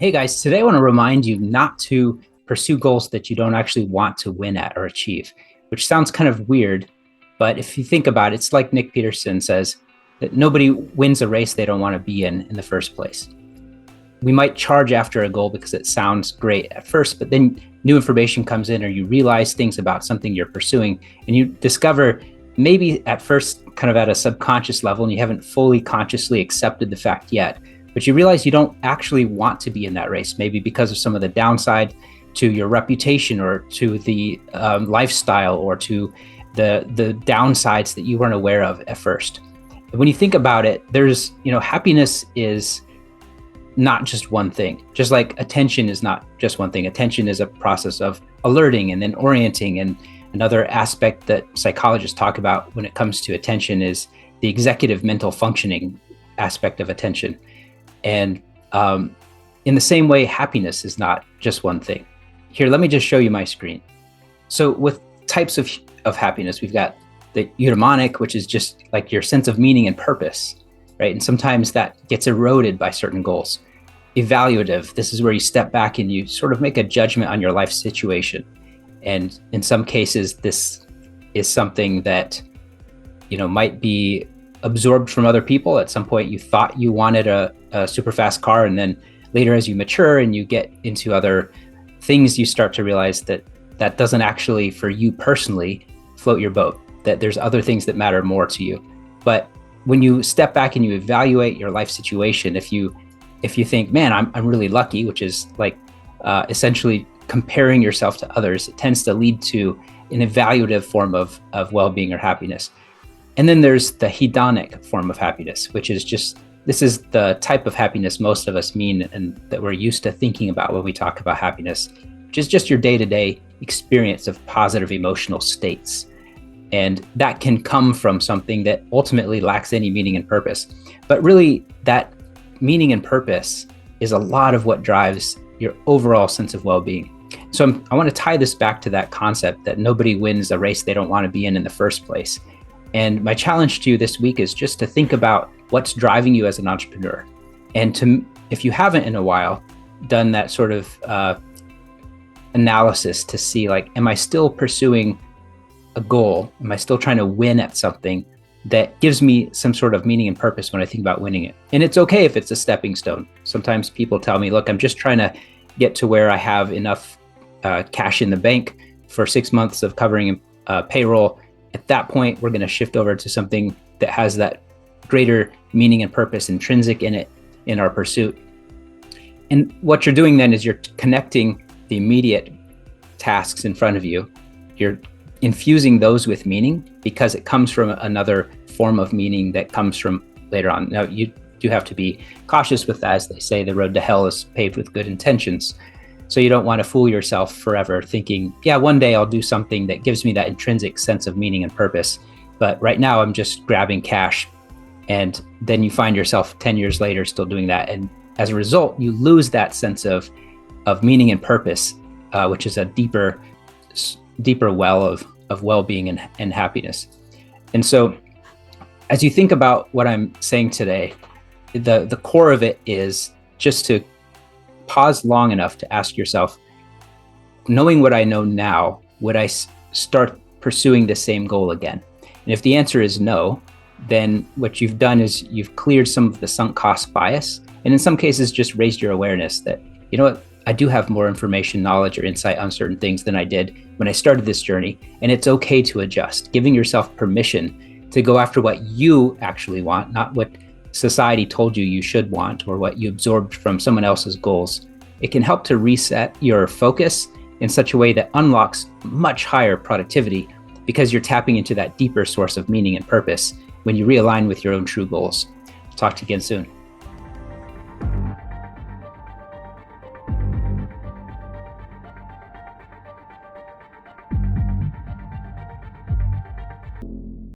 Hey guys, today I want to remind you not to pursue goals that you don't actually want to win at or achieve, which sounds kind of weird. But if you think about it, it's like Nick Peterson says that nobody wins a race they don't want to be in the first place. We might charge after a goal because it sounds great at first, but then new information comes in or you realize things about something you're pursuing and you discover maybe at first kind of at a subconscious level and you haven't fully consciously accepted the fact yet, but you realize you don't actually want to be in that race, maybe because of some of the downside to your reputation or to the lifestyle or to the downsides that you weren't aware of at first. When you think about it, there's, happiness is not just one thing. Just like attention is not just one thing. Attention is a process of alerting and then orienting. And another aspect that psychologists talk about when it comes to attention is the executive mental functioning aspect of attention. And in the same way, happiness is not just one thing. Here, let me just show you my screen. So with types of happiness, we've got the eudaimonic, which is just like your sense of meaning and purpose, right? And sometimes that gets eroded by certain goals. Evaluative, this is where you step back and you sort of make a judgment on your life situation. And in some cases, this is something that, might be absorbed from other people. At some point, you thought you wanted a super fast car. And then later, as you mature and you get into other things, you start to realize that that doesn't actually, for you personally, float your boat, that there's other things that matter more to you. But when you step back and you evaluate your life situation, if you think, man, I'm really lucky, which is like essentially comparing yourself to others, it tends to lead to an evaluative form of well-being or happiness. And then there's the hedonic form of happiness, which is this is the type of happiness most of us mean and that we're used to thinking about when we talk about happiness, which is just your day-to-day experience of positive emotional states. And that can come from something that ultimately lacks any meaning and purpose. But really, that meaning and purpose is a lot of what drives your overall sense of well-being. So I want to tie this back to that concept that nobody wins a race they don't want to be in the first place. And my challenge to you this week is just to think about what's driving you as an entrepreneur. And if you haven't in a while done that sort of analysis to see, like, am I still pursuing a goal? Am I still trying to win at something that gives me some sort of meaning and purpose when I think about winning it? And it's okay if it's a stepping stone. Sometimes people tell me, look, I'm just trying to get to where I have enough cash in the bank for 6 months of covering payroll. At that point, we're going to shift over to something that has that greater meaning and purpose intrinsic in it, in our pursuit. And what you're doing then is you're connecting the immediate tasks in front of you. You're infusing those with meaning because it comes from another form of meaning that comes from later on. Now, you do have to be cautious with that. As they say, the road to hell is paved with good intentions. So you don't want to fool yourself forever thinking, yeah, one day I'll do something that gives me that intrinsic sense of meaning and purpose. But right now I'm just grabbing cash. And then you find yourself 10 years later still doing that. And as a result, you lose that sense of meaning and purpose, which is a deeper well of well-being and happiness. And so as you think about what I'm saying today, the core of it is just to pause long enough to ask yourself, knowing what I know now, would I start pursuing the same goal again? And if the answer is no, then what you've done is you've cleared some of the sunk cost bias, and in some cases just raised your awareness that, you know what, I do have more information, knowledge, or insight on certain things than I did when I started this journey, and it's okay to adjust, giving yourself permission to go after what you actually want, not what society told you should want or what you absorbed from someone else's goals. It can help to reset your focus in such a way that unlocks much higher productivity because you're tapping into that deeper source of meaning and purpose when you realign with your own true goals. Talk to you again soon.